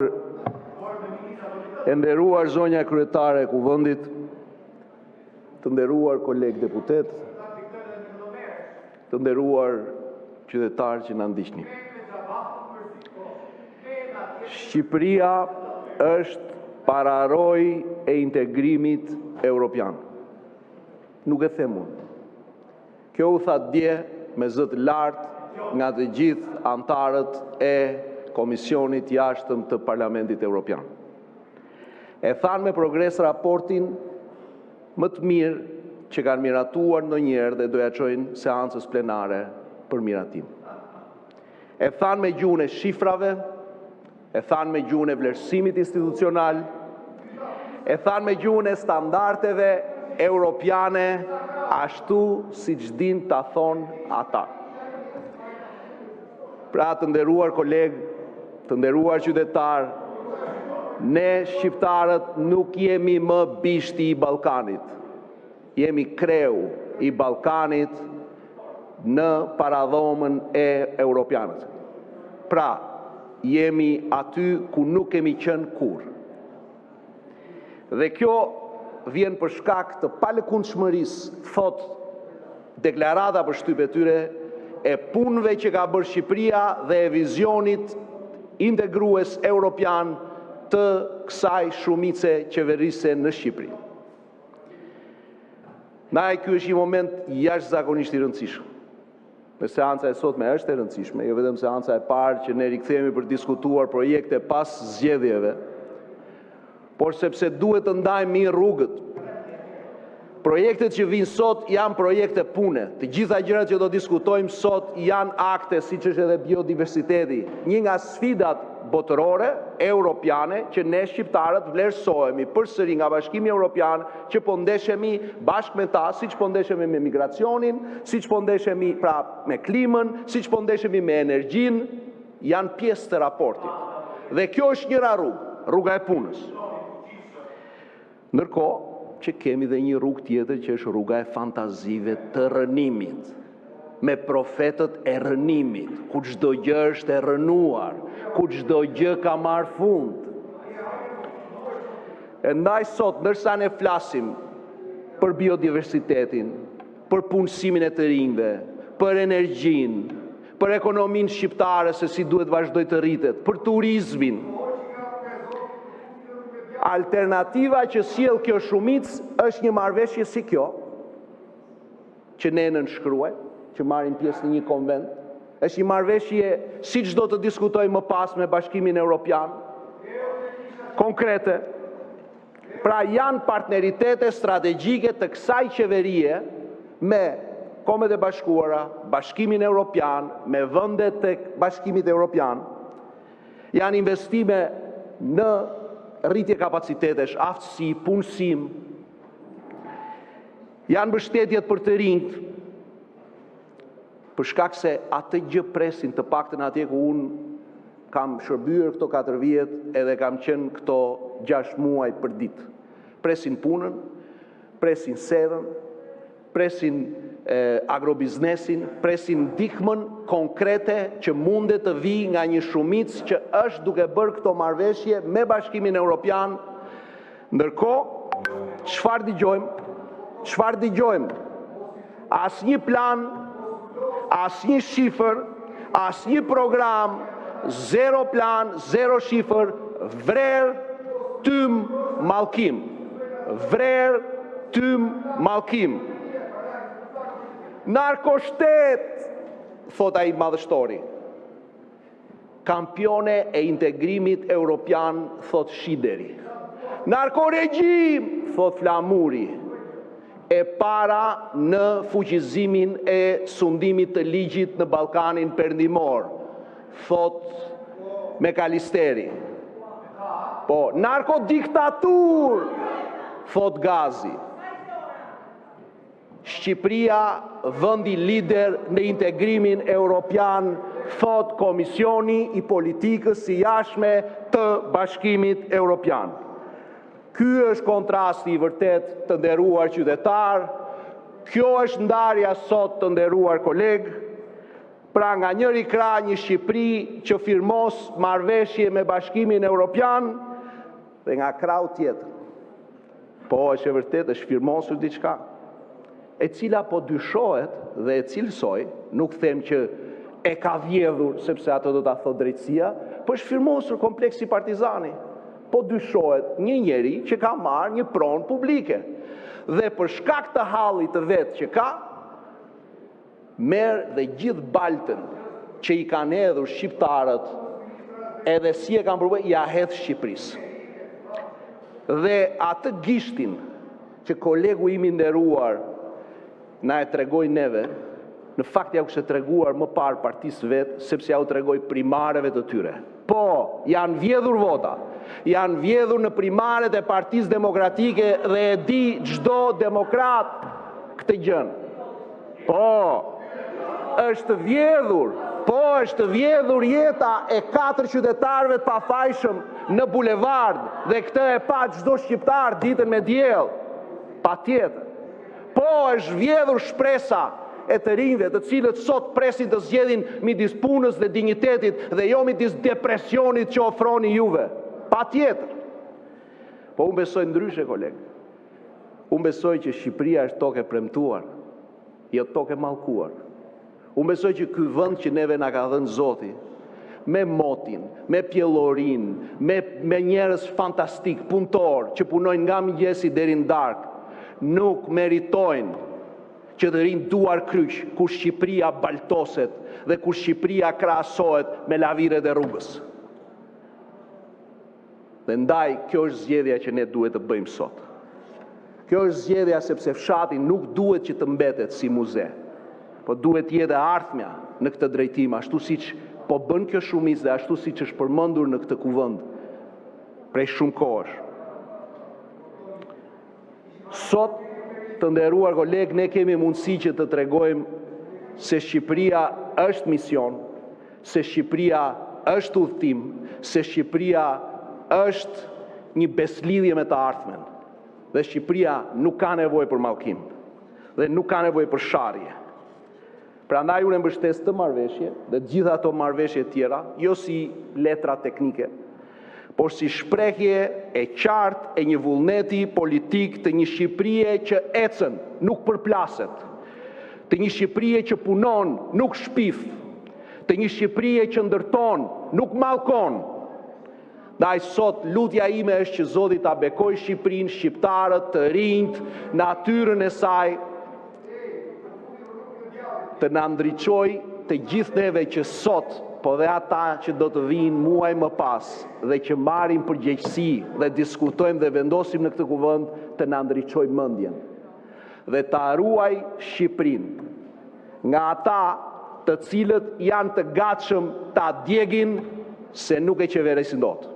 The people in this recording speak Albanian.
E nderuar zonja kryetare e Kuvendit, të nderuar kolegë deputet, të nderuar qytetarë që na ndiqni. Shqipëria është pararojë e integrimit evropian. Nuk e them unë. Kjo u tha dje me zë të lartë nga të gjithë antarët e Komisionit Jashtëm të Parlamentit Evropian. E thanë me progres raportin më të mirë që kanë miratuar ndonjëherë dhe doja çojnë seancës plenare për miratim. E thanë me gjuhën e shifrave, e thanë me gjuhën e vlerësimit institucional, e thanë me gjuhën e standardeve europiane, ashtu siç din ta thonë ata. Pra, të nderuar kolegë, të nderuar qytetar, ne shqiptarët nuk jemi më bishti i Ballkanit. Jemi kreu i Ballkanit në paradhomën e europianët. Pra, jemi aty ku nuk kemi qenë kurrë. Dhe kjo vjen për shkak të palëkundshmërisë, thot deklarata për shtypje tyre, e punëve që ka bërë Shqipëria dhe e vizionit integrues europian të kësaj shumice qeverise në Shqipëri. Ky është një moment jashtëzakonisht i rëndësishëm. Me seanca e sotme është e rëndësishme, jo vetëm seanca e parë që ne rikthehemi për diskutuar projekte pas zgjedhjeve, por sepse duhet të ndajmë mirë rrugët. Projektet që vinë sot janë projekte pune. Të gjitha gjërat që do diskutojmë sot janë akte, siç është edhe biodiversiteti, një nga sfidat botërore, europiane, që ne shqiptarët vlerësohemi përsëri nga Bashkimi Evropian, që po ndeshemi bashkë me ta, siç po ndeshemi me migracionin, siç po ndeshemi pra me klimën, siç po ndeshemi me energjinë, janë pjesë të raportit. Dhe kjo është njëra rrugë, rruga e punës. Ndërkohë që kemi dhe një rrugë tjetër që është rruga e fantazive të rënimit, me profetët e rënimit, ku çdo gjë është e rënuar, ku çdo gjë ka marrë fund. E ndaj sot, ndërsa ne flasim për biodiversitetin, për punësimin e të rinjve, për energjinë, për ekonominë shqiptare se si duhet vazhdoj të rritet, për turizmin, alternativa që sjell kjo shumicë është një marrëveshje si kjo, që ne nënshkruajmë, që marrin pjesë në një konvent, është një marrëveshje siç do të diskutojmë më pas me Bashkimin Evropian, konkrete. Pra janë partneritete strategjike të kësaj qeverie me Kombet e Bashkuara, Bashkimin Evropian, me vendet të Bashkimit Evropian. Janë investime në rritje kapacitetesh, aftësi, punësim, janë mbështetjet për të rinjt, për shkak se atë gjë presin, të paktën atje ku unë kam shërbyer këto 4 vjet edhe kam qenë këto 6 muaj për ditë. Presin punën, presin serën, presin agrobiznesin, presin ndihmën konkrete që mundet të vijë nga një shumicë që është duke bërë këto marrëveshje me Bashkimin Evropian. Ndërkohë, çfarë dëgjojmë? Asnjë plan, asnjë shifër, asnjë program, zero plan, zero shifër, vrer, tym, mallkim. Vrer, tym, mallkim. Narkoshtet, thot ai madhështori. Kampione e integrimit europian, thot Shideri. Narkoregjim, thot Flamuri. E para në fuqizimin e sundimit të ligjit në Ballkanin Perëndimor, thot Mekalisteri. Po, narkodiktatur, thot Gazi. Shqipëria, vendi lider në integrimin europian, thot Komisioni i Politikës së Jashtme të Bashkimit Evropian. Ky është kontrasti i vërtet, të nderuar qytetar, kjo është ndarja sot, të nderuar kolegë. Pra nga njëri krah një Shqipëri që firmos marrëveshje me Bashkimin Evropian dhe nga krahu tjetër, po është e vërtet, është firmosur diçka, e cila po dyshohet dhe e cilësoj, nuk them që e ka vjedhur sepse ato do ta thotë drejtësia, po është firmosur kompleksi Partizani. Po dyshohet një njeri që ka marrë një pronë publike dhe për shkak të hallit të vet që ka, merr dhe gjithë baltën që i kanë hedhur shqiptarët, edhe si e kanë përbërë, ja hedh Shqipërisë. Dhe atë gishtin që kolegu im i nderuar na e tregoi neve, në fakt ja u kishte treguar më parë partisë vet, sepse ja u tregoi primareve të tyre. Po, janë vjedhur vota, janë vjedhur në primaret e Partisë Demokratike dhe e di çdo demokrat këtë gjën. Po, është vjedhur jeta e 4 qytetarëve të pafajshëm në bulevard dhe këtë e pa çdo shqiptar ditën me diell. Patjetër. Po, është vjedhur shpresa e të rinjve, të cilët sot presin të zgjedhin midis punës dhe dinjitetit dhe jo midis depresionit që ofroni juve. Patjetër. Po unë besoj ndryshe, kolegë. Unë besoj që Shqipëria është tokë e premtuar, jo tokë e mallkuar. Unë besoj që ky vend që neve na ka dhënë Zoti, me motin, me pjellorin, me njerëz fantastik, punëtor, që punojnë nga mëngjesi deri në darkë, nuk meritojnë që të rinë duar kryq kur Shqipëria baltoset dhe kur Shqipëria krahasohet me laviret e rrugës. Dhe ndaj, kjo është zgjedhja që ne duhet të bëjmë sot. Kjo është zgjedhja sepse fshati nuk duhet që të mbetet si muze, po duhet jetë e ardhmja në këtë drejtim, ashtu siç po bën kjo shumicë dhe ashtu siç është përmendur në këtë kuvend prej shumë kohësh. Sot, të nderuar kolegë, ne kemi mundësi që të tregojmë se Shqipëria është mision, se Shqipëria është udhëtim, se Shqipëria është një beslidhje me të ardhmen. Dhe Shqipëria nuk ka nevojë për mallkim dhe nuk ka nevojë për sharrje. Prandaj unë mbështes të marrëveshje dhe gjitha ato marrëveshje tjera, jo si letra teknike, por si shprehje e qartë e një vullneti politik të një Shqipërie që ecën, nuk përplaset, të një Shqipërie që punon, nuk shpif, të një Shqipërie që ndërton, nuk mallkon. Ndaj sot lutja ime është që Zoti ta bekojë Shqipërinë, shqiptarët, të rinjt, natyrën e saj, të na ndriçoj të gjithë neve që sot, po dhe ata që do të vinë muaj më pas dhe që marrin përgjegjësi dhe diskutojmë dhe vendosim në këtë kuvend, të na ndriçoj mendjen dhe ta ruaj Shqipërinë nga ata të cilët janë të gatshëm ta djegin se nuk e qeveresin dot.